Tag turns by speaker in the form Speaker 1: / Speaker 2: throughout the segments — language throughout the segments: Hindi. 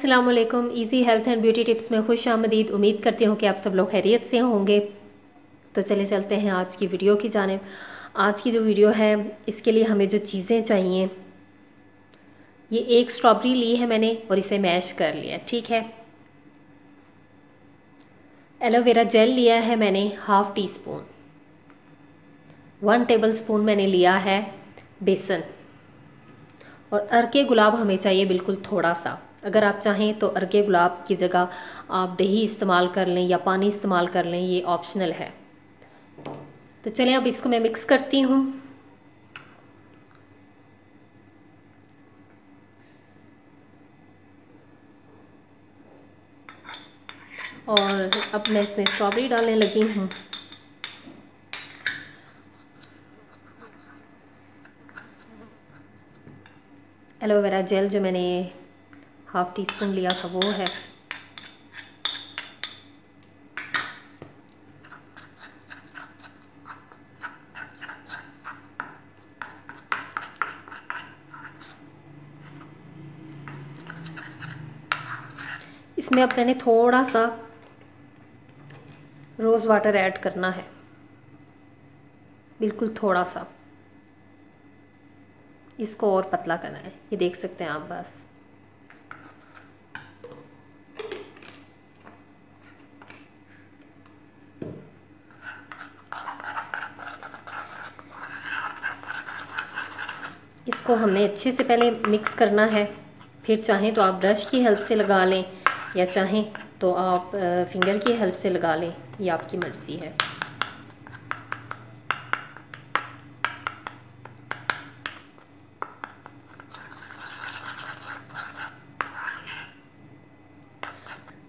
Speaker 1: अस्सलाम वालेकुम। Easy health and beauty tips में खुश आमदीद। उम्मीद करती हूँ कि आप सब लोग खैरियत से होंगे। तो चले चलते हैं आज की वीडियो की जानिब। आज की जो वीडियो है इसके लिए हमें जो चीज़ें चाहिए, ये एक स्ट्रॉबेरी ली है मैंने और इसे मैश कर लिया, ठीक है। एलोवेरा जेल लिया है मैंने half tea spoon. 1 table spoon मैंने लिया है बेसन। और अर्के गुलाब हमें चाहिए बिल्कुल थोड़ा सा। अगर आप चाहें तो अर्के गुलाब की जगह आप दही इस्तेमाल कर लें या पानी इस्तेमाल कर लें, ये ऑप्शनल है। तो चलें अब इसको मैं मिक्स करती हूँ। और अब मैं इसमें स्ट्रॉबेरी डालने लगी हूँ। एलोवेरा जेल जो मैंने हाफ टी स्पून लिया था वो है। इसमें अब मैंने थोड़ा सा रोज़ वाटर ऐड करना है, बिल्कुल थोड़ा सा। इसको और पतला करना है, ये देख सकते हैं आप। बस इसको हमने अच्छे से पहले मिक्स करना है। फिर चाहें तो आप ब्रश की हेल्प से लगा लें या चाहें तो आप फिंगर की हेल्प से लगा लें, ये आपकी मर्ज़ी है।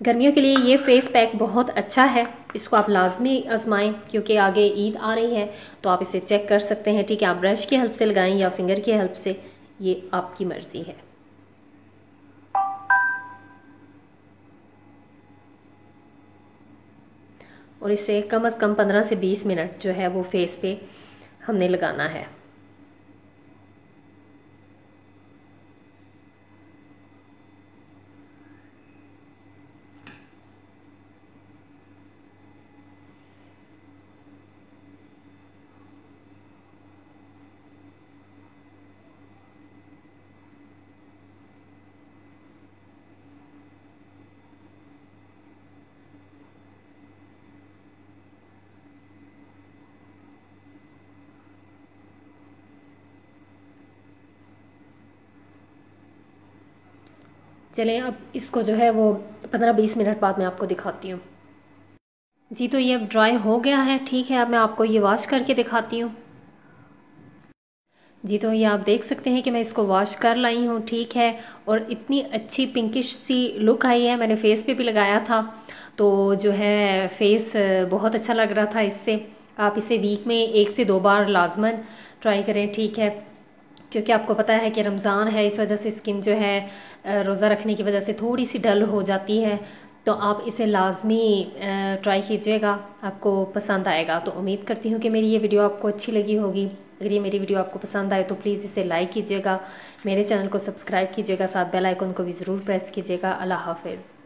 Speaker 1: गर्मियों के लिए ये फेस पैक बहुत अच्छा है, इसको आप लाजमी आजमाएं क्योंकि आगे ईद आ रही है। तो आप इसे चेक कर सकते हैं, ठीक है। आप ब्रश की हेल्प से लगाएं या फिंगर की हेल्प से, ये आपकी मर्ज़ी है। और इसे कम से कम 15 से 20 मिनट जो है वो फेस पे हमने लगाना है। चलें अब इसको जो है वो 15-20 मिनट बाद मैं आपको दिखाती हूँ। जी तो ये अब ड्राई हो गया है, ठीक है। अब मैं आपको ये वॉश करके दिखाती हूँ। जी तो ये आप देख सकते हैं कि मैं इसको वॉश कर लाई हूँ, ठीक है। और इतनी अच्छी पिंकिश सी लुक आई है। मैंने फेस पे भी लगाया था तो जो है फेस बहुत अच्छा लग रहा था इससे। आप इसे वीक में 1 से 2 बार लाजमन ट्राई करें, ठीक है। क्योंकि आपको पता है कि रमज़ान है, इस वजह से स्किन जो है रोज़ा रखने की वजह से थोड़ी सी डल हो जाती है। तो आप इसे लाजमी ट्राई कीजिएगा, आपको पसंद आएगा। तो उम्मीद करती हूँ कि मेरी ये वीडियो आपको अच्छी लगी होगी। अगर ये मेरी वीडियो आपको पसंद आए तो प्लीज़ इसे लाइक कीजिएगा, मेरे चैनल को सब्सक्राइब कीजिएगा, साथ बेल आइकन को भी ज़रूर प्रेस कीजिएगा। अल्लाह हाफिज़।